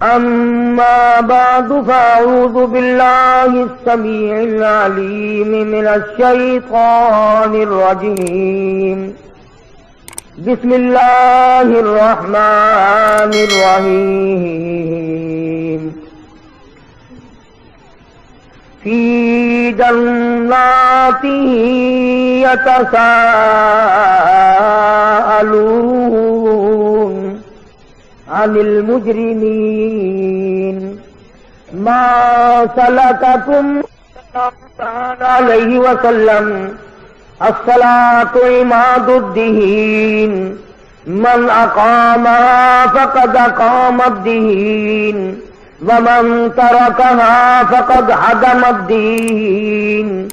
أما بعد فأعوذ بالله السميع العليم من الشيطان الرجيم بسم الله الرحمن الرحيم في جنات يتساءلون عن المجرمين ما سلككم عليه وسلم الصلاة عماد الدين من أقامها فقد أقام الدين ومن تركها فقد هدم الدين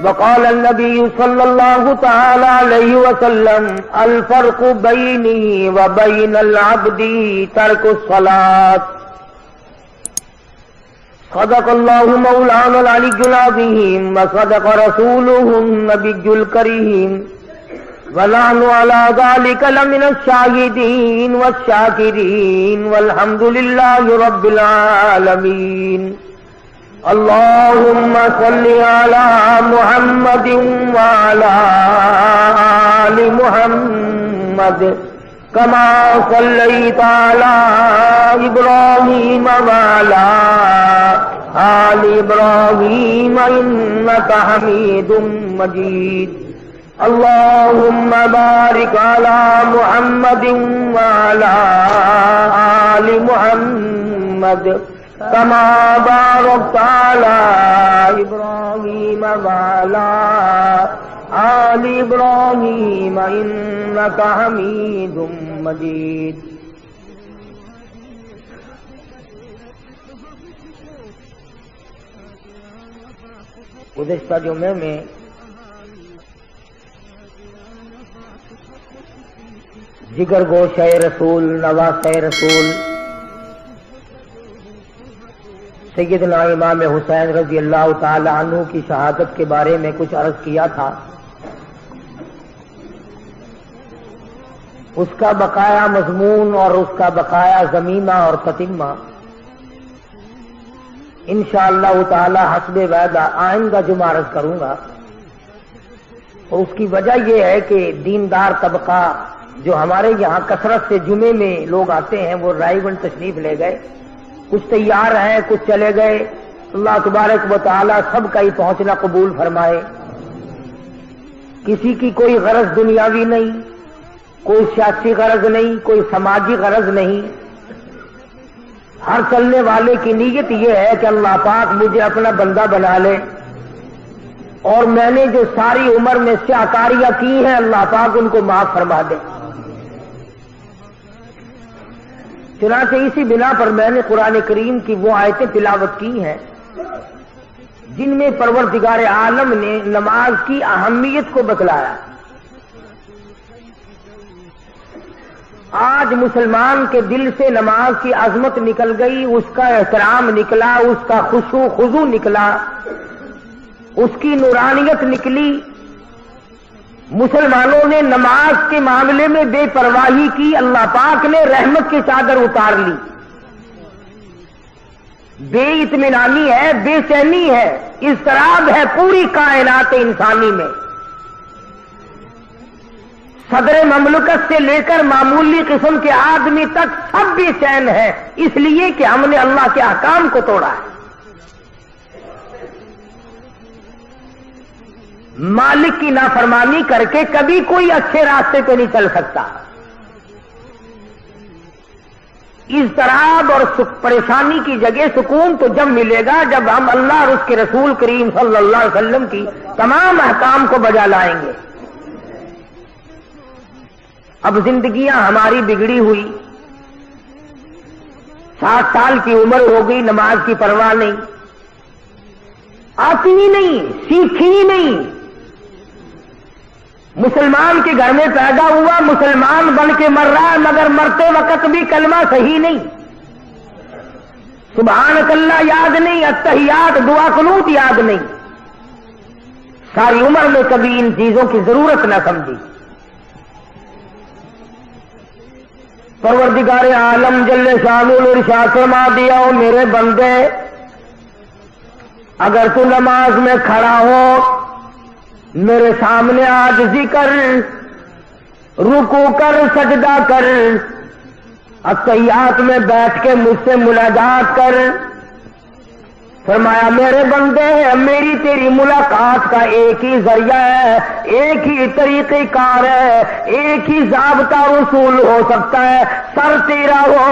وقال النبي صلى الله تعالى عليه وسلم الفرق بيني وبين العبد ترك الصلاة صدق الله مولانا العلي العظيم وصدق رسوله النبي الكريم ونحن على ذلك لمن الشاهدين والشاكرين والحمد لله رب العالمين اللهم صل على محمد وعلى آل محمد كما صليت على إبراهيم وعلى آل إبراهيم إنك حميد مجيد اللهم بارك على محمد وعلى آل محمد كما باركت على إبراهيم وعلى آل إبراهيم إنك حميد مجيد گزشتہ جمعے میں جگر گوشہ رسول نواسہ رسول سیدنا امام حسین رضی اللہ تعالی عنہ کی شہادت کے بارے میں کچھ عرض کیا تھا. اس کا بقایا مضمون اور اس کا بقایا ضمیمہ اور تتمہ انشاءاللہ تعالی حسب وعدہ آئندہ جمعہ عرض کروں گا. اور اس کی وجہ یہ ہے کہ دیندار طبقہ جو ہمارے یہاں کثرت سے جمعے میں لوگ آتے ہیں وہ رائے گنج تشریف لے گئے، کچھ تیار ہیں کچھ چلے گئے. اللہ تبارک و تعالی سب کا ہی پہنچنا قبول فرمائے. کسی کی کوئی غرض دنیاوی نہیں، کوئی سیاسی غرض نہیں، کوئی سماجی غرض نہیں. ہر چلنے والے کی نیت یہ ہے کہ اللہ پاک مجھے اپنا بندہ بنا لے اور میں نے جو ساری عمر میں سیاکاریاں کی ہیں اللہ پاک ان کو معاف فرما دے. چنانچہ اسی بنا پر میں نے قرآن کریم کی وہ آیتیں تلاوت کی ہیں جن میں پروردگار عالم نے نماز کی اہمیت کو بتلایا. آج مسلمان کے دل سے نماز کی عظمت نکل گئی، اس کا احترام نکلا، اس کا خشوع خضوع نکلا، اس کی نورانیت نکلی. مسلمانوں نے نماز کے معاملے میں بے پرواہی کی، اللہ پاک نے رحمت کی چادر اتار لی. بے اطمینانی ہے، بے چینی ہے، اضطراب ہے پوری کائنات انسانی میں. صدر مملکت سے لے کر معمولی قسم کے آدمی تک سب بے چین ہے، اس لیے کہ ہم نے اللہ کے احکام کو توڑا ہے. مالک کی نافرمانی کر کے کبھی کوئی اچھے راستے پہ نہیں چل سکتا. اضطراب اور پریشانی کی جگہ سکون تو جب ملے گا جب ہم اللہ اور اس کے رسول کریم صلی اللہ علیہ وسلم کی تمام احکام کو بجا لائیں گے. اب زندگیاں ہماری بگڑی ہوئی، 60 سال کی عمر ہو گئی، نماز کی پرواہ نہیں، آتی ہی نہیں، سیکھی ہی نہیں. مسلمان کے گھر میں پیدا ہوا، مسلمان بن کے مر رہا ہے، مگر مرتے وقت بھی کلمہ صحیح نہیں، سبحانک اللہ یاد نہیں، التحیات دعا قنوت یاد نہیں. ساری عمر میں کبھی ان چیزوں کی ضرورت نہ سمجھی. پروردگار عالم جل شانہ نے ارشاد فرما دیا، او میرے بندے، اگر تو نماز میں کھڑا ہو میرے سامنے عاجزی کر، رکوع کر، سجدہ کر، التحیات میں بیٹھ کے مجھ سے مناجات کر، فرمایا میرے بندے میری تیری ملاقات کا ایک ہی ذریعہ ہے، ایک ہی طریقہ کار ہے، ایک ہی ضابطہ رسول ہو سکتا ہے، سر تیرا ہو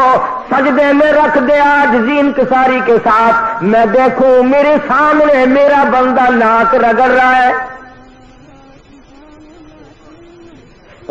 سجدے میں رکھ دے عاجزی انکساری کے ساتھ، میں دیکھوں میرے سامنے میرا بندہ ناک رگڑ رہا ہے۔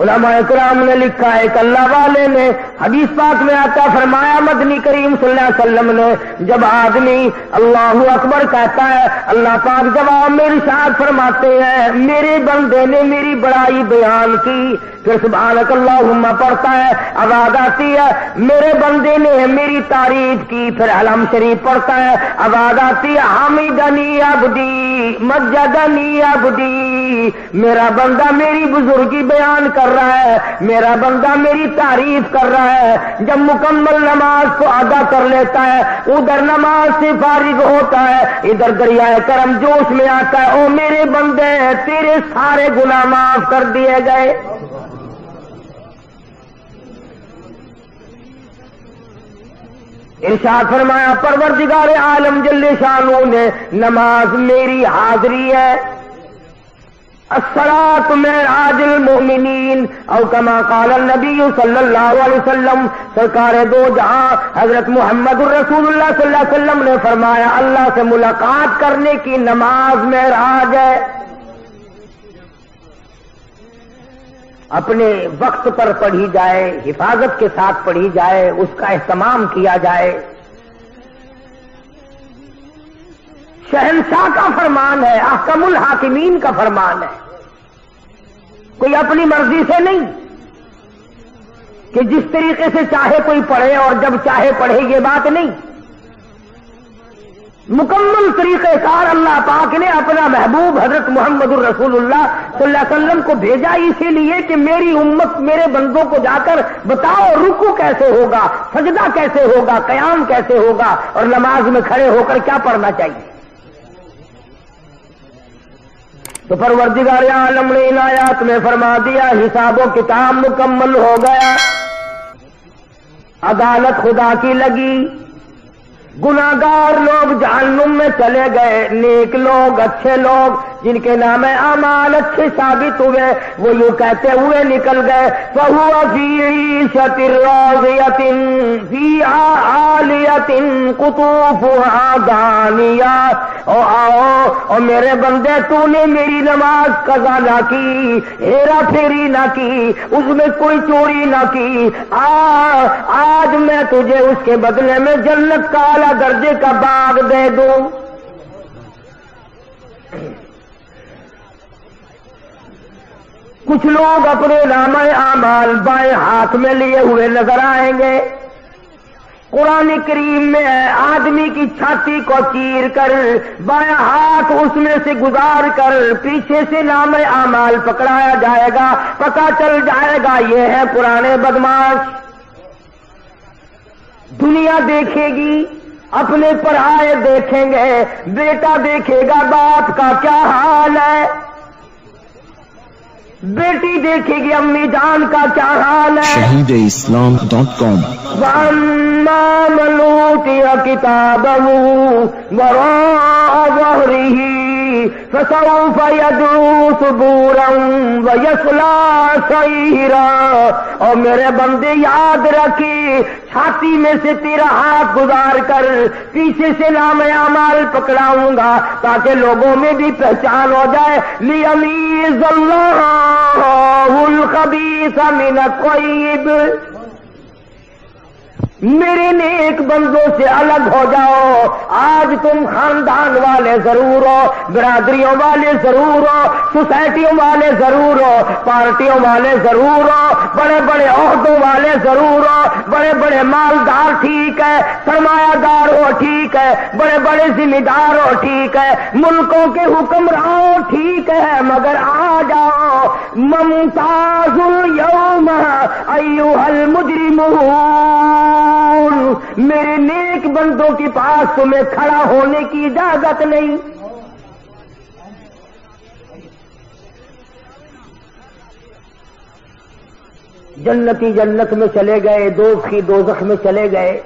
علماء کرام نے لکھا ہے کہ اللہ والے نے حدیث پاک میں آتا فرمایا، مدنی کریم صلی اللہ علیہ وسلم نے جب آدمی اللہ اکبر کہتا ہے، اللہ پاک جواب میں ارشاد فرماتے ہیں میرے بندے نے میری بڑائی بیان کی، پھر سبحانک اللہم پڑھتا ہے، آواز آتی ہے میرے بندے نے میری تعریف کی، پھر علم شریف پڑھتا ہے، آواز آتی ہے حمیدنی عبدی مجدنی عبدی، میرا بندہ میری بزرگی بیان کر رہا ہے، میرا بندہ میری تعریف کر رہا ہے۔ جب مکمل نماز کو ادا کر لیتا ہے، ادھر نماز سے فارغ ہوتا ہے، ادھر دریائے کرم جوش میں آتا ہے، او میرے بندے تیرے سارے گناہ معاف کر دیے گئے۔ ارشاد فرمایا پروردگار عالم جل شانہ نے نماز میری حاضری ہے، الصلاۃ معراج المؤمنین، او کما قال النبی صلی اللہ علیہ وسلم، سرکار دو جہاں حضرت محمد الرسول اللہ صلی اللہ علیہ وسلم نے فرمایا اللہ سے ملاقات کرنے کی نماز معراج ہے۔ اپنے وقت پر پڑھی جائے، حفاظت کے ساتھ پڑھی جائے، اس کا اہتمام کیا جائے، شہنشاہ کا فرمان ہے، احکم الحاکمین کا فرمان ہے، کوئی اپنی مرضی سے نہیں کہ جس طریقے سے چاہے کوئی پڑھے اور جب چاہے پڑھے، یہ بات نہیں، مکمل طریقہ کار اللہ پاک نے اپنا محبوب حضرت محمد الرسول اللہ صلی اللہ علیہ وسلم کو بھیجا اسی لیے کہ میری امت میرے بندوں کو جا کر بتاؤ رکوع کیسے ہوگا، سجدہ کیسے ہوگا، قیام کیسے ہوگا، اور نماز میں کھڑے ہو کر کیا پڑھنا چاہیے۔ تو پروردگار عالم نے ان آیات میں فرما دیا حساب و کتاب مکمل ہو گیا، عدالت خدا کی لگی، گناہگار لوگ جہنم میں چلے گئے، نیک لوگ اچھے لوگ جن کے نام اعمال اچھے ثابت ہوئے وہ یوں کہتے ہوئے نکل گئے، فَهُوَ فِي عِيشَةٍ رَاضِيَةٍ فِيهَا عَالِيَةٍ قُطُوفُهَا دَانِيَةٌ۔ او آؤ اور میرے بندے تو نے میری نماز قضا نہ کی، ہیرا پھیری نہ کی، اس میں کوئی چوری نہ کی، آج میں تجھے اس کے بدلے میں جنت کا اعلیٰ درجے کا باغ دے دوں۔ کچھ لوگ اپنے نامہ اعمال بائیں ہاتھ میں لیے ہوئے نظر آئیں گے، قرآن کریم میں ہے آدمی کی چھاتی کو چیر کر بائیں ہاتھ اس میں سے گزار کر پیچھے سے نامہ اعمال پکڑایا جائے گا، پتہ چل جائے گا یہ ہے پرانے بدماش۔ دنیا دیکھے گی، اپنے پرائے دیکھیں گے، بیٹا دیکھے گا باپ کا کیا حال ہے، بیٹی دیکھے گی امی جان کا کیا حال ہے۔ shahideislam.com وَأَمَّا مَنْ أُوتِيَ كِتَابَهُ وَرَاءَ ظَهْرِهِ فَسَوْفَ يَدْعُو ثُبُورًا وَيَصْلَىٰ سَعِيرًا۔ اور میرے بندے یاد رکھے، چھاتی میں سے تیرا ہاتھ گزار کر پیچھے سے نام اعمال پکڑاؤں گا تاکہ لوگوں میں بھی پہچان ہو جائے، لِيَمِيزَ اللَّهُ الْخَبِيثَ مِنَ الطَّيِّبِ۔ میرے نیک بندوں سے الگ ہو جاؤ۔ آج تم خاندان والے ضرور ہو، برادریوں والے ضرور ہو، سوسائٹیوں والے ضرور ہو، پارٹیوں والے ضرور ہو، بڑے بڑے عہدوں والے ضرور ہو، بڑے بڑے مالدار ٹھیک ہے، سرمایہ دار ہو ٹھیک ہے، بڑے بڑے ذمہ دار ہو ٹھیک ہے، ملکوں کے حکمران ٹھیک ہے، مگر آ جاؤ ممتاز اليوم ایھا المجرمون تقومون، میرے نیک بندوں کے پاس تمہیں کھڑا ہونے کی اجازت نہیں۔ جنتی جنت میں چلے گئے، دوزخی دوزخ میں چلے گئے۔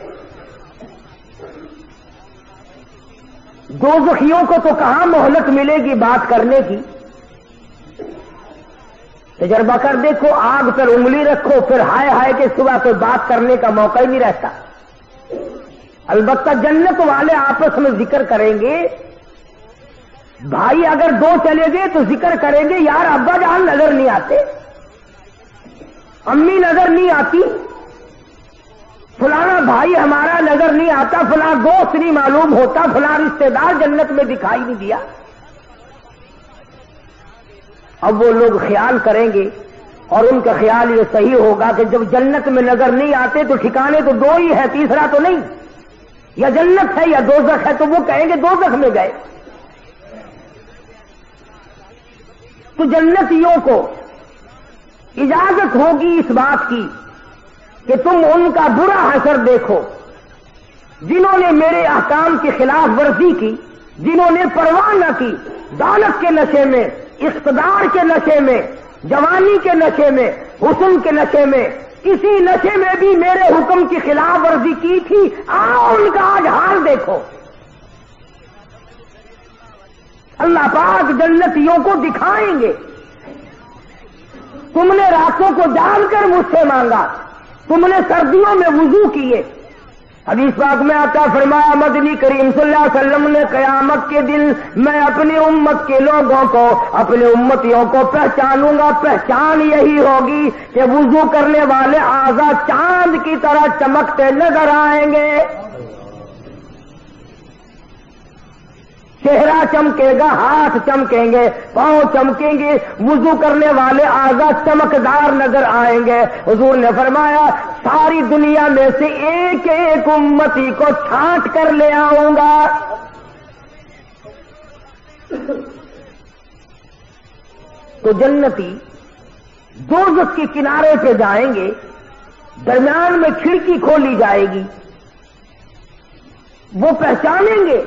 دوزخیوں کو تو کہاں مہلت ملے گی بات کرنے کی؟ تجربہ کر دیکھو، آگ پر انگلی رکھو، پھر ہائے ہائے کے سوا کوئی بات کرنے کا موقع ہی نہیں رہتا۔ البتہ جنت والے آپس میں ذکر کریں گے، بھائی اگر دو چلے گئے تو ذکر کریں گے، یار ابا جان نظر نہیں آتے، امی نظر نہیں آتی، فلانا بھائی ہمارا نظر نہیں آتا، فلاں دوست نہیں معلوم ہوتا، فلاں رشتہ دار جنت میں دکھائی نہیں دیا۔ اب وہ لوگ خیال کریں گے، اور ان کا خیال یہ صحیح ہوگا کہ جب جنت میں نظر نہیں آتے تو ٹھکانے تو دو ہی ہے، تیسرا تو نہیں، یا جنت ہے یا دوزخ ہے، تو وہ کہیں گے دوزخ میں گئے۔ تو جنتیوں کو اجازت ہوگی اس بات کی کہ تم ان کا برا حشر دیکھو جنہوں نے میرے احکام کی خلاف ورزی کی، جنہوں نے پرواہ نہ کی، دولت کے نشے میں، اقتدار کے نشے میں، جوانی کے نشے میں، حسن کے نشے میں، کسی نشے میں بھی میرے حکم کی خلاف ورزی کی تھی۔ آؤ ان کا آج حال دیکھو۔ اللہ پاک جنتیوں کو دکھائیں گے، تم نے راتوں کو جان کر مجھ سے مانگا، تم نے سردیوں میں وضو کیے۔ حدیث پاک میں آتا فرمایا مدنی کریم صلی اللہ علیہ وسلم نے قیامت کے دن میں اپنی امت کے لوگوں کو، اپنے امتیوں کو پہچانوں گا، پہچان یہی ہوگی کہ وضو کرنے والے اعضا چاند کی طرح چمکتے نظر آئیں گے، چہرہ چمکے گا، ہاتھ چمکیں گے، پاؤں چمکیں گے، وضو کرنے والے اعضا چمکدار نظر آئیں گے۔ حضور نے فرمایا ساری دنیا میں سے ایک ایک امتی کو چھانٹ کر لے آؤں گا۔ تو جنتی دوزخ کے کنارے پہ جائیں گے، درمیان میں کھڑکی کھولی جائے گی، وہ پہچانیں گے،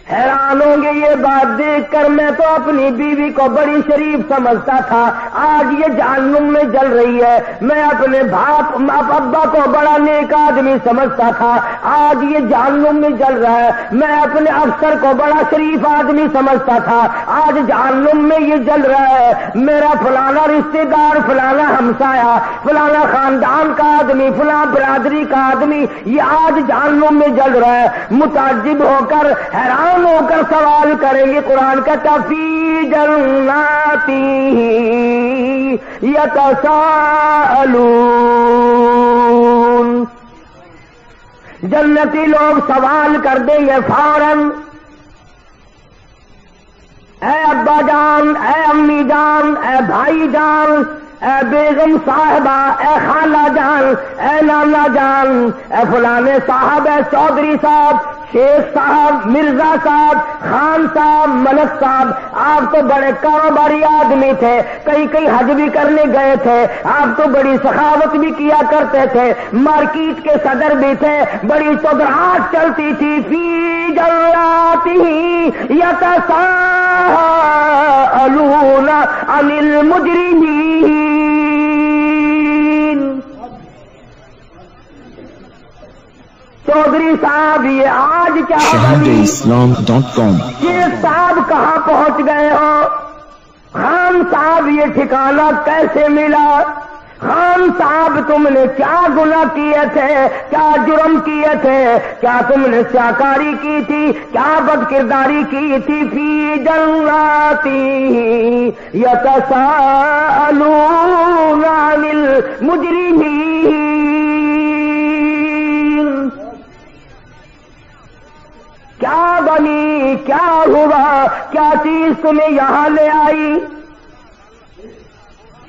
حیران ہوں گے یہ بات دیکھ کر، میں تو اپنی بیوی کو بڑی شریف سمجھتا تھا، آج یہ جہنم میں جل رہی ہے، میں اپنے ابا کو بڑا نیک آدمی سمجھتا تھا، آج یہ جہنم میں جل رہا ہے، میں اپنے افسر کو بڑا شریف آدمی سمجھتا تھا، آج جہنم میں یہ جل رہا ہے، میرا فلانا رشتہ دار، فلانا ہمسایا، فلانا خاندان کا آدمی، فلاں برادری کا آدمی یہ آج جہنم میں جل رہا ہے۔ متعجب ہو کر، حیران ہو کر سوال کریں گے، قرآن کہتا فی جناتی یتساءلون، جنتی لوگ سوال کر دیں گے فوراً، اے ابا جان، اے امی جان، اے بھائی جان، اے بیگم صاحبہ، اے خالہ جان، اے نانا جان، اے فلانے صاحب، اے چودھری صاحب، شیخ صاحب، مرزا صاحب، خان صاحب، ملک صاحب، آپ تو بڑے کاروباری آدمی تھے، کئی کئی حج بھی کرنے گئے تھے، آپ تو بڑی سخاوت بھی کیا کرتے تھے، مارکیٹ کے صدر بھی تھے، بڑی چودراہٹ چلتی تھی، فی جناتہ یتساءلون عن المجرمین۔ چودھری صاحب یہ آج کیا shahideislam.com یہ صاحب کہاں پہنچ گئے ہو؟ خان صاحب یہ ٹھکانہ کیسے ملا؟ خان صاحب تم نے کیا گناہ کیے تھے، کیا جرم کیے تھے، کیا تم نے سیاکاری کی تھی، کیا بد کرداری کی تھی؟ فی جناتی یتساءلون عن المجرمین، کیا بنی، کیا ہوا، کیا چیز تمہیں یہاں لے آئی؟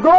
2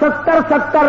70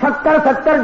70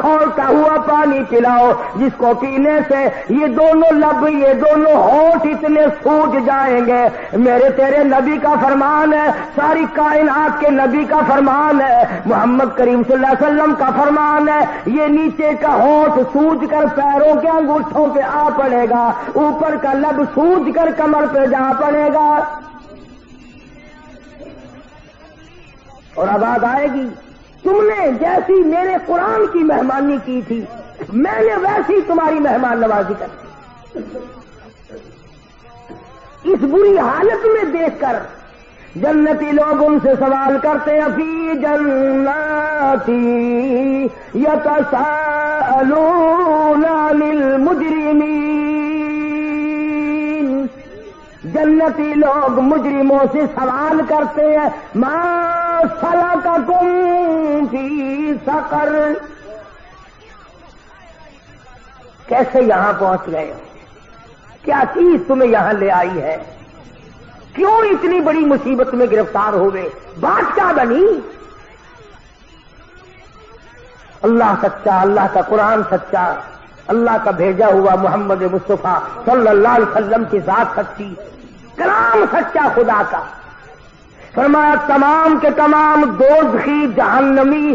کھولتا ہوا پانی پلاؤ جس کو پینے سے یہ دونوں لب یہ دونوں ہونٹ اتنے سوج جائیں گے. میرے تیرے نبی کا فرمان ہے, ساری کائنات کے نبی کا فرمان ہے, محمد کریم صلی اللہ علیہ وسلم کا فرمان ہے, یہ نیچے کا ہونٹ سوج کر پیروں کے انگوٹھوں پہ آ پڑے گا, اوپر کا لب سوج کر کمر پہ جا پڑے گا. اور آواز آئے گی, تم نے جیسی میرے قرآن کی مہمانی کی تھی میں نے ویسی تمہاری مہمان نوازی کر. اس بری حالت میں دیکھ کر جنتی لوگ ان سے سوال کرتے ہیں, فی جناتی یتساءلون عن المجرمین. جنتی لوگ مجرموں سے سوال کرتے ہیں, ما سلککم فی سقر, کیسے یہاں پہنچ گئے ہو, کیا چیز تمہیں یہاں لے آئی ہے, کیوں اتنی بڑی مصیبت میں گرفتار ہوئے, بات کیا بنی؟ اللہ سچا, اللہ کا قرآن سچا, اللہ کا بھیجا ہوا محمد مصطفیٰ صلی اللہ علیہ وسلم کی ذات سچی, کلام سچا خدا کا. فرمایا تمام کے تمام دوزخی جہنمی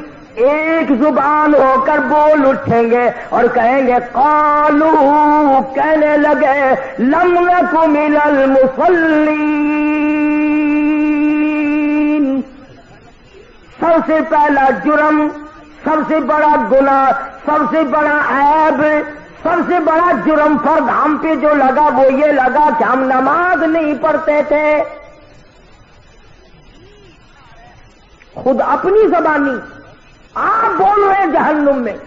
ایک زبان ہو کر بول اٹھیں گے اور کہیں گے, قالو, کہنے لگے, لم نک من المصلین. سب سے پہلا جرم, سب سے بڑا گناہ, سب سے بڑا عیب, سب سے بڑا جرم فرد ہم پہ جو لگا وہ یہ لگا کہ ہم نماز نہیں پڑھتے تھے. خود اپنی زبانی آپ بول رہے جہنم میں.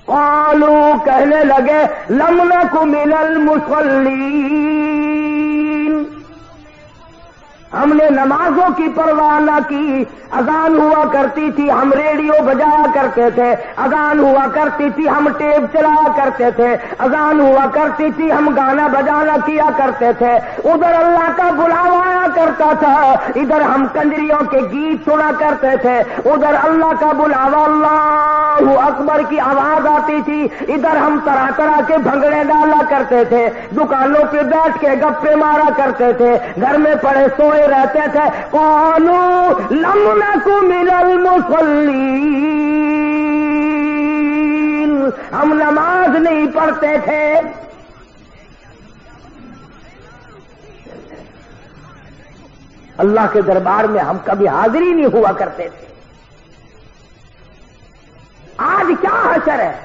قالو, کہنے لگے, لم نک من المصلین, ہم نے نمازوں کی پرواہ نہ کی. اذان ہوا کرتی تھی ہم ریڈیو بجایا کرتے تھے, اذان ہوا کرتی تھی ہم ٹیپ چلایا کرتے تھے, اذان ہوا کرتی تھی ہم گانا بجانا کیا کرتے تھے. ادھر اللہ کا بلاوا آیا کرتا تھا, ادھر ہم کنجریوں کے گیت سنا کرتے تھے. ادھر اللہ کا بلاوا اللہ اکبر کی آواز آتی تھی, ادھر ہم طرح طرح کے بھنگڑے ڈالا کرتے تھے, دکانوں پہ بیٹھ کے گپے مارا کرتے تھے, گھر میں پڑے سوئے رہتے تھے. قالوا لم نک من المصلین, ہم نماز نہیں پڑھتے تھے. اللہ کے دربار میں ہم کبھی حاضر ہی نہیں ہوا کرتے تھے. آج کیا حشر ہے,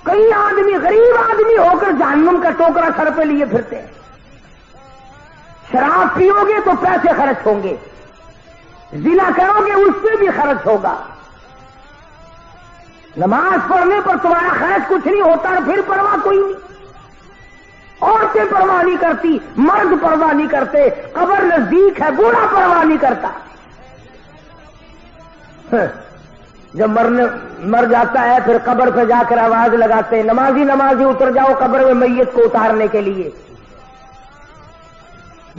کئی آدمی غریب آدمی ہو کر جہنم کا ٹوکرا سر پہ لیے پھرتے ہیں. شراب پیو گے تو پیسے خرچ ہوں گے, زنا کرو گے اس پہ بھی خرچ ہوگا. نماز پڑھنے پر تمہارا خرچ کچھ نہیں ہوتا, پھر پرواہ کوئی نہیں. عورتیں پرواہ نہیں کرتی, مرد پرواہ نہیں کرتے, قبر نزدیک ہے بوڑھا پرواہ نہیں کرتا. جب مر جاتا ہے پھر قبر پہ جا کر آواز لگاتے ہیں, نمازی نمازی اتر جاؤ قبر میں میت کو اتارنے کے لیے.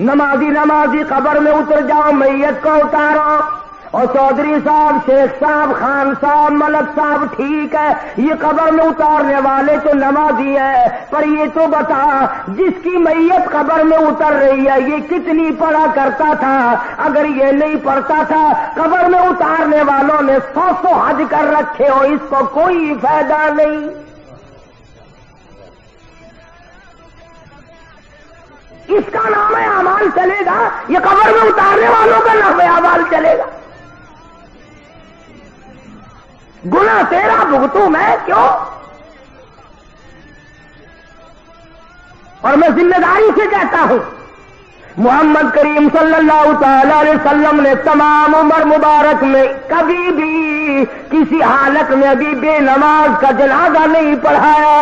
نمازی نمازی قبر میں اتر جاؤ میت کو اتارو. اور چودھری صاحب, شیخ صاحب, خان صاحب, ملک صاحب, ٹھیک ہے یہ قبر میں اتارنے والے تو نمازی ہے, پر یہ تو بتا جس کی میت قبر میں اتر رہی ہے یہ کتنی پڑھا کرتا تھا؟ اگر یہ نہیں پڑھتا تھا قبر میں اتارنے والوں نے 100 حج کر رکھے ہو, اس کو کوئی فائدہ نہیں. اس کا نام اعمال چلے گا, یہ قبر میں اتارنے والوں کا نام اعمال چلے گا. گناہ تیرا بھگتوں میں کیوں؟ اور میں ذمہ داری سے کہتا ہوں, محمد کریم صلی اللہ تعالی علیہ وسلم نے تمام عمر مبارک میں کبھی بھی کسی حالت میں ابھی بے نماز کا جنازہ نہیں پڑھایا.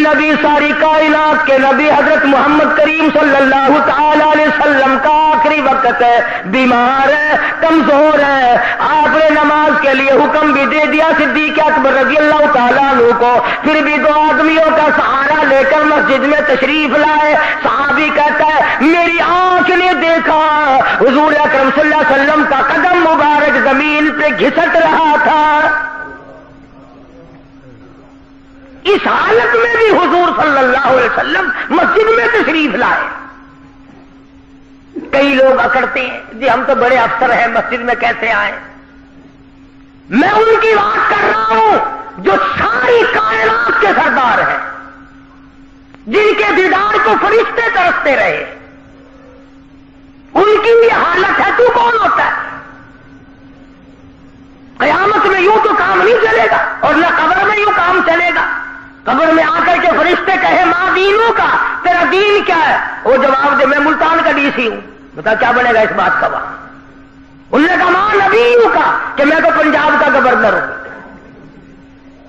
نبی ساری کائنات کے نبی حضرت محمد کریم صلی اللہ تعالی علیہ وسلم کا آخری وقت ہے، بیمار ہے، کمزور ہے، آپ نے نماز کے لیے حکم بھی دے دیا صدیق اکبر رضی اللہ تعالیٰ عنہ کو، پھر بھی دو آدمیوں کا سہارا لے کر مسجد میں تشریف لائے۔ صحابی کہتا ہے میری آنکھ نے دیکھا حضور اکرم صلی اللہ علیہ وسلم کا قدم مبارک زمین پہ گھسٹ رہا تھا۔ اس حالت میں بھی حضور صلی اللہ علیہ وسلم مسجد میں تشریف لائے۔ کئی لوگ اکڑتے ہیں جی ہم تو بڑے افسر ہیں، مسجد میں کیسے آئے؟ میں ان کی بات کر رہا ہوں جو ساری کائنات کے سردار ہیں، جن کے دیدار کو فرشتے ترستے رہے، ان کی یہ حالت ہے، تو کون ہوتا ہے؟ قیامت میں یوں تو کام نہیں چلے گا، اور نہ قبر میں یوں کام چلے گا۔ قبر میں آ کر کے فرشتے کہے ماں دینوں کا، تیرا دین کیا ہے؟ وہ جواب دے میں ملتان کا ڈی سی ہوں، بتا کیا بنے گا اس بات کا وہاں؟ انہوں نے کہا ماں نبیوں کا، کہ میں تو پنجاب کا گورنر ہوں۔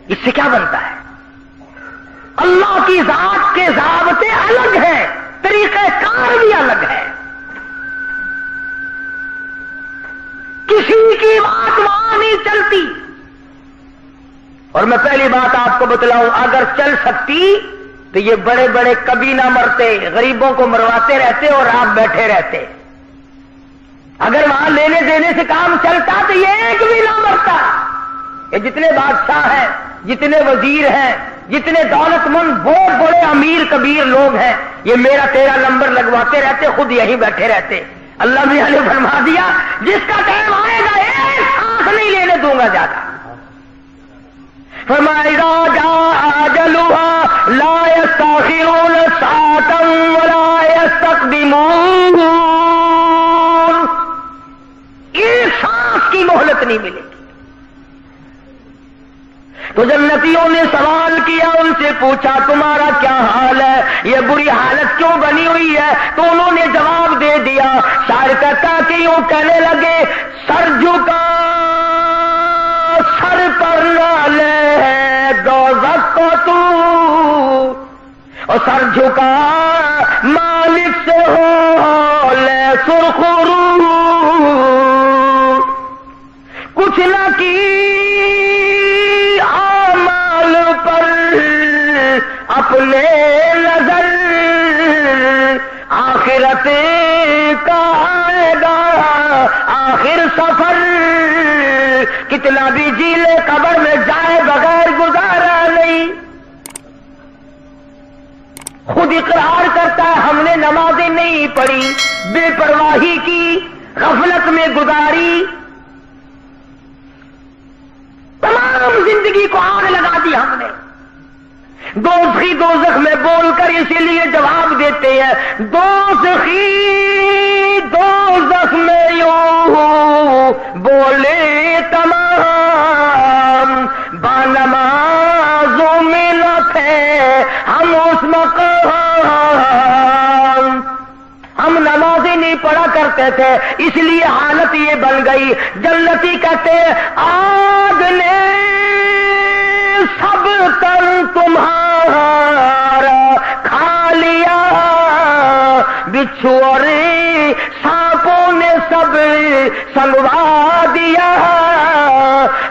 اس سے کیا بنتا ہے؟ اللہ کی ذات کے ضابطے الگ ہیں، طریقہ کار بھی الگ ہے، کسی کی بات وہاں نہیں چلتی۔ اور میں پہلی بات آپ کو بتلاؤں، اگر چل سکتی تو یہ بڑے بڑے کبھی نہ مرتے، غریبوں کو مرواتے رہتے اور آپ بیٹھے رہتے۔ اگر وہاں لینے دینے سے کام چلتا تو یہ ایک بھی نہ مرتا۔ یہ جتنے بادشاہ ہیں، جتنے وزیر ہیں، جتنے دولت مند بہت بڑے امیر کبیر لوگ ہیں، یہ میرا تیرا نمبر لگواتے رہتے، خود یہیں بیٹھے رہتے۔ اللہ میاں نے فرما دیا جس کا ٹائم آئے گا ایک سانس نہیں لینے دوں گا زیادہ۔ فرمایا اذا جاء اجلها لا يستأخرون ساعة ولا يستقدمون، ایک سانس کی مہلت نہیں ملے گی۔ تو جنتیوں نے سوال کیا، ان سے پوچھا تمہارا کیا حال ہے، یہ بری حالت کیوں بنی ہوئی ہے؟ تو انہوں نے جواب دے دیا، شاعر کہتا کہ یوں کہنے لگے سر جھکا سر پر نہ لے دوزخ کو تو، اور سر جھکا مالک سے ہو لے سرخرو، کچھ نہ کی اعمال پر اپنے نظر، آخرت کا آئے گا آخر سفر، کتنا بھی جی لے قبر میں جائے بغیر گزارا نہیں۔ خود اقرار کرتا ہے ہم نے نمازیں نہیں پڑھی، بے پرواہی کی، غفلت میں گزاری، تمام زندگی کو آگ لگا دی ہم نے۔ دوزخی دوزخ میں بول کر اسی لیے جواب دیتے ہیں دوزخی دوزخ میں یوں بولے تمام، بانمازوں میں نہ تھے ہم اس مقام، ہم نمازیں نہیں پڑھا کرتے تھے اس لیے حالت یہ بن گئی۔ جنتی کہتے آگ نے سب تن تمہارا کھا لیا، بچھو اور سانپوں نے سب سنگوا دیا۔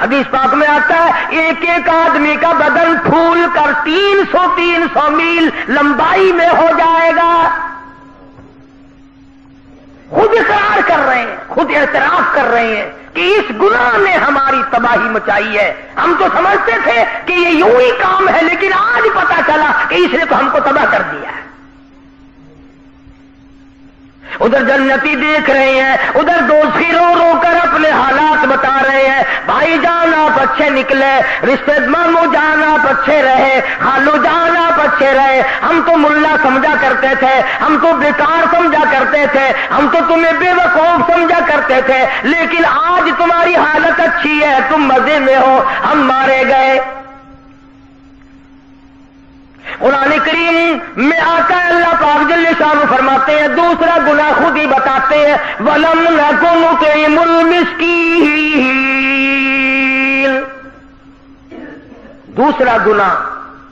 حدیث پاک میں آتا ہے ایک ایک آدمی کا بدن پھول کر 300 میل لمبائی میں ہو جائے گا۔ خود اقرار کر رہے ہیں، خود اعتراف کر رہے ہیں کہ اس گناہ نے ہماری تباہی مچائی ہے۔ ہم تو سمجھتے تھے کہ یہ یوں ہی کام ہے، لیکن آج پتا چلا کہ اس نے تو ہم کو تباہ کر دیا ہے۔ ادھر جنتی دیکھ رہے ہیں، ادھر دوزخی رو رو کر اپنے حالات بتا رہے ہیں، بھائی جان آپ اچھے نکلے، رشتے مامو جان آپ اچھے رہے، خالو جان آپ اچھے رہے، ہم تو ملا سمجھا کرتے تھے، ہم تو بیکار سمجھا کرتے تھے، ہم تو تمہیں بے وقوف سمجھا کرتے تھے، لیکن آج تمہاری حالت اچھی ہے، تم مزے میں ہو، ہم مارے گئے۔ قرآن کریم میں آتا ہے اللہ پاک جل شانہ فرماتے ہیں دوسرا گناہ خود ہی بتاتے ہیں وَلَمْ نَكُ نُطْعِمُ الْمِسْكِينَ، دوسرا گناہ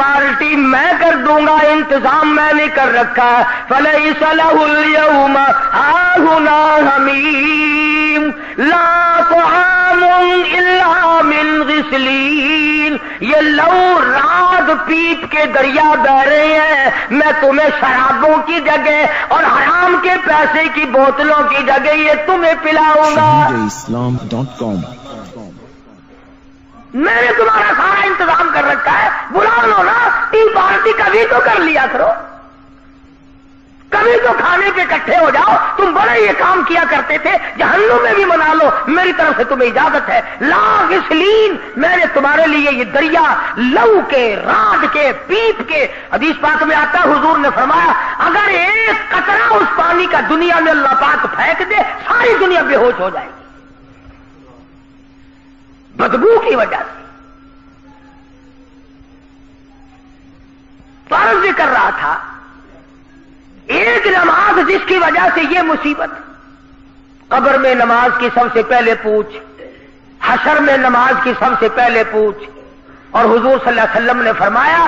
پارٹی میں کر دوں گا، انتظام میں نے کر رکھا ہے. فلیس لہ اليوم ہاہنا حمیم لا طعام الا من غسلین. یہ لو رات پیپ کے دریا بہ رہے ہیں، میں تمہیں شرابوں کی جگہ اور حرام کے پیسے کی بوتلوں کی جگہ یہ تمہیں پلاؤں گا. shahideislam.com. میں نے تمہارا سارا انتظام کر رکھا ہے. بلا لو نا، ٹی پارٹی کبھی تو کر لیا کرو، کبھی تو کھانے پہ اکٹھے ہو جاؤ. تم بڑے یہ کام کیا کرتے تھے، جہنم میں بھی منا لو، میری طرف سے تمہیں اجازت ہے. لا غسلین، میں نے تمہارے لیے یہ دریا لو کے، راڈ کے، پیپ کے. حدیث پاک میں آتا ہے حضور نے فرمایا اگر ایک قطرہ اس پانی کا دنیا میں اللہ پاک پھینک دے، ساری دنیا بے ہوش ہو جائے گی بدبو کی وجہ سے. فرض کر رہا تھا ایک نماز جس کی وجہ سے یہ مصیبت. قبر میں نماز کی سب سے پہلے پوچھ، حشر میں نماز کی سب سے پہلے پوچھ. اور حضور صلی اللہ علیہ وسلم نے فرمایا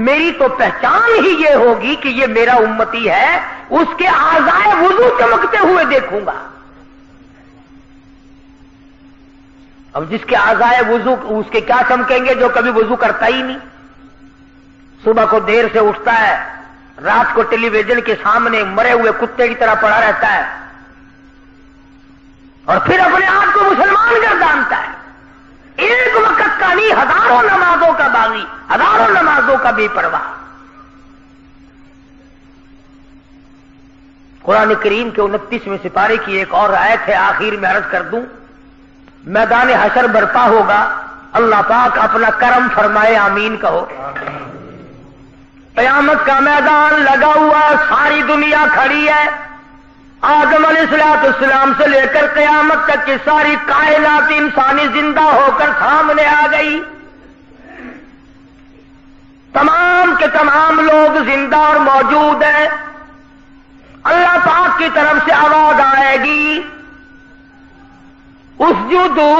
میری تو پہچان ہی یہ ہوگی کہ یہ میرا امتی ہے، اس کے اعضائے وضو چمکتے ہوئے دیکھوں گا. اب جس کے اعضائے وضو اس کے کیا چمکیں گے جو کبھی وضو کرتا ہی نہیں، صبح کو دیر سے اٹھتا ہے، رات کو ٹیلی ویژن کے سامنے مرے ہوئے کتے کی طرح پڑا رہتا ہے، اور پھر اپنے آپ کو مسلمان گردانتا ہے. ایک وقت کا نہیں، ہزاروں نمازوں کا باغی، ہزاروں نمازوں کا بے پرواہ. قرآن کریم کے 29ویں سپارے کی ایک اور آیت ہے، آخر میں عرض کر دوں. میدان حشر برپا ہوگا، اللہ پاک اپنا کرم فرمائے، آمین کہو. قیامت کا میدان لگا ہوا، ساری دنیا کھڑی ہے. آدم علیہ السلام سے لے کر قیامت تک کی ساری کائنات انسانی زندہ ہو کر سامنے آ گئی. تمام کے تمام لوگ زندہ اور موجود ہیں. اللہ پاک کی طرف سے آواز آئے گی اسجدو،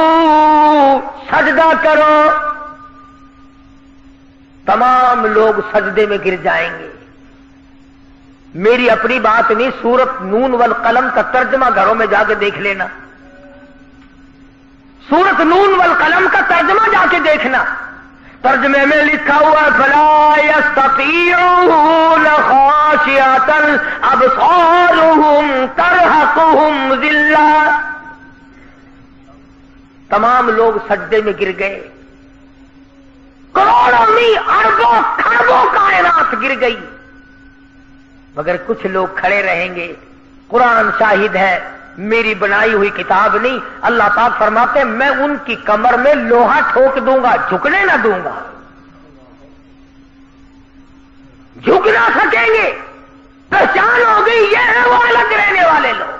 سجدہ کرو. تمام لوگ سجدے میں گر جائیں گے. میری اپنی بات نہیں، سورت نون والقلم کا ترجمہ گھروں میں جا کے دیکھ لینا. سورت نون والقلم کا ترجمہ جا کے دیکھنا. ترجمے میں لکھا ہوا فلا یستطیعون خاشعۃ ابصارهم ترہقهم ذلہ. تمام لوگ سجدے میں گر گئے. کروڑوں نہیں، اربوں کھربوں کائنات گر گئی، مگر کچھ لوگ کھڑے رہیں گے. قرآن شاہد ہے، میری بنائی ہوئی کتاب نہیں. اللہ پاک فرماتے ہیں میں ان کی کمر میں لوہا ٹھوک دوں گا، جھکنے نہ دوں گا. جھک نہ سکیں گے. پہچان ہو گئی یہ ہے وہ الگ رہنے والے لوگ.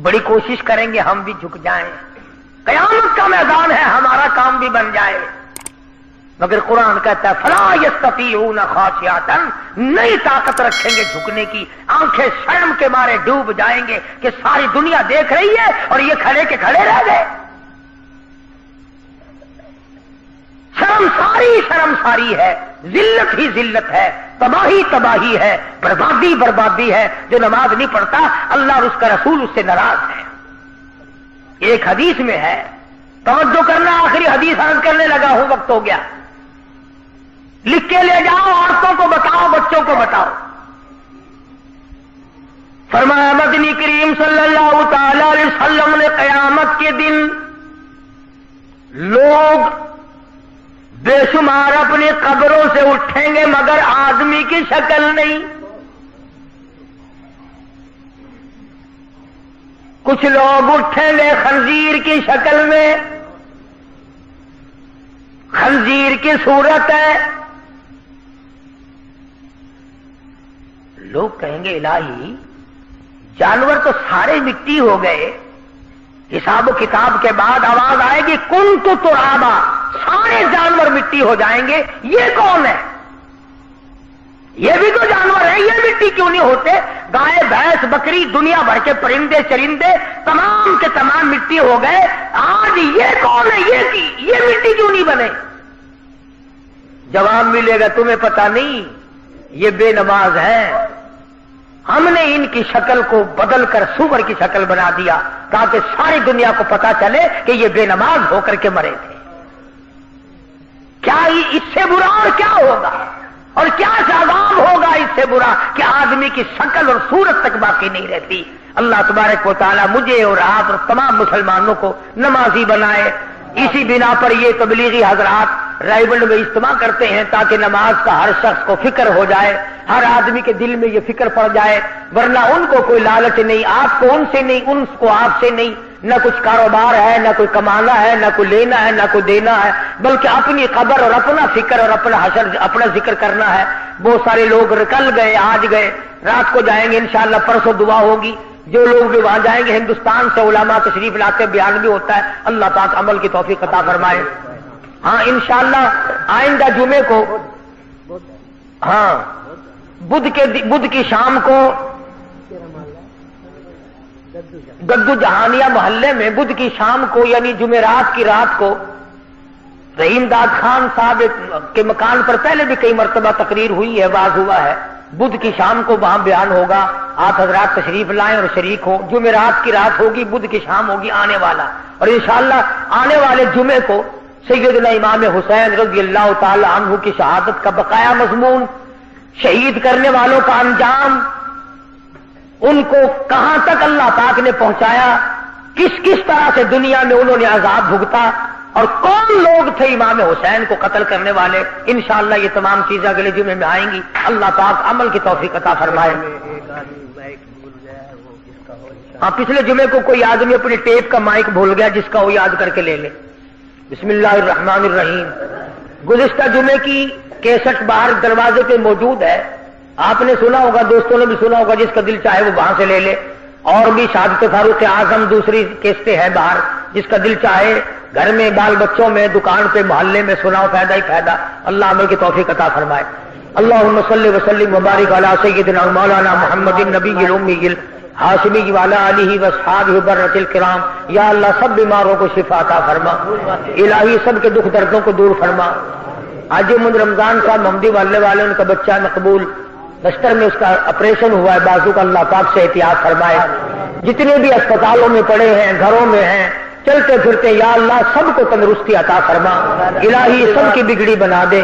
بڑی کوشش کریں گے ہم بھی جھک جائیں. قیامت کا میدان ہے، ہمارا کام بھی بن جائے. مگر قرآن کہتا ہے فلا یستطیعون خاشعۃ، نہیں طاقت رکھیں گے جھکنے کی. آنکھیں شرم کے مارے ڈوب جائیں گے کہ ساری دنیا دیکھ رہی ہے اور یہ کھڑے کے کھڑے رہ گئے. شرم ساری ہے، ذلت ہی ذلت ہے، تباہی تباہی ہے، بربادی بربادی ہے. جو نماز نہیں پڑھتا اللہ اور اس کا رسول اس سے ناراض ہے. ایک حدیث میں ہے، توجہ کرنا، آخری حدیث عرض کرنے لگا ہوں، وقت ہو گیا. لکھ کے لے جاؤ، عورتوں کو بتاؤ، بچوں کو بتاؤ. فرمایا مدنی کریم صلی اللہ تعالی علیہ وسلم نے قیامت کے دن لوگ بے شمار اپنی قبروں سے اٹھیں گے مگر آدمی کی شکل نہیں. کچھ لوگ اٹھیں گے خنزیر کی شکل میں، خنزیر کی صورت ہے. لوگ کہیں گے الہی جانور تو سارے مٹی ہو گئے، حساب و کتاب کے بعد آواز آئے گی کنت ترابا، سارے جانور مٹی ہو جائیں گے، یہ کون ہے؟ یہ بھی تو جانور ہے، یہ مٹی کیوں نہیں ہوتے؟ گائے بھینس بکری دنیا بھر کے پرندے چرندے تمام کے تمام مٹی ہو گئے، آج یہ کون ہے؟ یہ مٹی کیوں نہیں بنے؟ جواب ملے گا تمہیں پتہ نہیں یہ بے نماز ہیں، ہم نے ان کی شکل کو بدل کر سور کی شکل بنا دیا تاکہ ساری دنیا کو پتا چلے کہ یہ بے نماز ہو کر کے مرے تھے۔ کیا اس سے برا اور کیا ہوگا، اور کیا عذاب ہوگا اس سے برا کہ آدمی کی شکل اور صورت تک باقی نہیں رہتی۔ اللہ تبارک و تعالیٰ مجھے اور آپ اور تمام مسلمانوں کو نمازی بنائے۔ اسی بنا پر یہ تبلیغی حضرات رائبل میں اجتماع کرتے ہیں تاکہ نماز کا ہر شخص کو فکر ہو جائے، ہر آدمی کے دل میں یہ فکر پڑ جائے، ورنہ ان کو کوئی لالچ نہیں، آپ کو ان سے نہیں، ان کو آپ سے نہیں، نہ کچھ کاروبار ہے، نہ کوئی کمانا ہے، نہ کوئی لینا ہے، نہ کوئی دینا ہے، بلکہ اپنی قبر اور اپنا فکر اور اپنا حشر، اپنا ذکر کرنا ہے۔ بہت سارے لوگ کل گئے، آج گئے، رات کو جائیں گے انشاءاللہ، پرسوں دعا ہوگی۔ جو لوگ بھی وہاں جائیں گے ہندوستان سے علماء تشریف لاتے، بیان بھی ہوتا ہے، اللہ پاک عمل کی توفیق عطا فرمائے۔ ہاں انشاءاللہ آئندہ جمعے کو، ہاں بدھ کی شام کو گدو جہانیہ محلے میں بدھ کی شام کو یعنی جمعرات کی رات کو رحیم داد خان صاحب کے مکان پر پہلے بھی کئی مرتبہ تقریر ہوئی ہے، واز ہوا ہے، بدھ کی شام کو وہاں بیان ہوگا، آپ حضرات تشریف لائیں اور شریک ہوں۔ جمعرات کی رات ہوگی، بدھ کی شام ہوگی آنے والا، اور انشاءاللہ آنے والے جمعے کو سیدنا امام حسین رضی اللہ تعالی عنہ کی شہادت کا بقایا مضمون، شہید کرنے والوں کا انجام، ان کو کہاں تک اللہ پاک نے پہنچایا، کس کس طرح سے دنیا میں انہوں نے عذاب بھگتا، اور کون لوگ تھے امام حسین کو قتل کرنے والے، انشاءاللہ یہ تمام چیزیں اگلے جمعے میں آئیں گی۔ اللہ پاک عمل کی توفیق عطا فرمائے۔ ہاں پچھلے جمعے کو کوئی آدمی اپنی ٹیپ کا مائک بھول گیا، جس کا وہ یاد کر کے لے لے۔ بسم اللہ الرحمن الرحیم۔ گزشتہ جمعے کی کیسٹ باہر دروازے پہ موجود ہے، آپ نے سنا ہوگا، دوستوں نے بھی سنا ہوگا، جس کا دل چاہے وہ وہاں سے لے لے۔ اور بھی شہادت فاروق اعظم دوسری کیسٹیں ہیں باہر، جس کا دل چاہے گھر میں، بال بچوں میں، دکان پہ، محلے میں سناؤ، فائدہ ہی فائدہ۔ اللہ عمل کی توفیق عطا فرمائے۔ اللہم صلی وسلم وبارک علی سیدنا مولانا محمد النبی الامی ہاشمی وعلی آلہ واصحابہ برۃ الکرام۔ یا اللہ سب بیماروں کو شفا عطا فرما، الہی سب کے دکھ دردوں کو دور فرما۔ آج رمضان صاحب محمدی والے ان کا بچہ مقبول بستر میں، اس کا آپریشن ہوا ہے بازو کا، اللہ پاک سے احتیاط فرمائے۔ جتنے بھی اسپتالوں میں پڑے ہیں، گھروں میں ہیں، چلتے پھرتے، یا اللہ سب کو تندرستی عطا فرما، الہی سب کی بگڑی بنا دے۔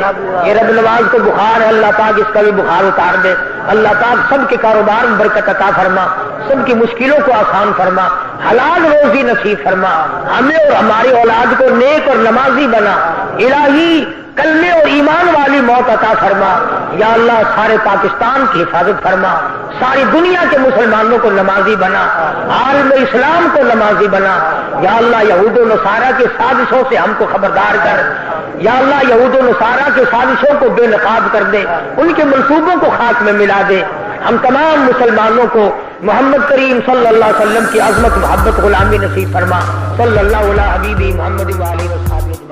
یہ رب نواز کو بخار ہے، اللہ پاک اس کا بھی بخار اتار دے۔ اللہ پاک سب کے کاروبار میں برکت عطا فرما، سب کی مشکلوں کو آسان فرما، حلال روزی نصیب فرما، ہمیں اور ہماری اولاد کو نیک اور نمازی بنا، الہی کلمے اور ایمان والی موت عطا فرما۔ یا اللہ سارے پاکستان کی حفاظت فرما، ساری دنیا کے مسلمانوں کو نمازی بنا، عالم اسلام کو نمازی بنا۔ یا اللہ یہود و نصارہ کی سازشوں سے ہم کو خبردار کر، یا اللہ یہود و نصارہ کی سازشوں کو بے نقاب کر دے، ان کے منصوبوں کو خاک میں ملا دے۔ ہم تمام مسلمانوں کو محمد کریم صلی اللہ علیہ وسلم کی عظمت، محبت، غلامی نصیب فرما۔ صلی اللہ علیہ حبیبی محمد وآلہ وصحبہ۔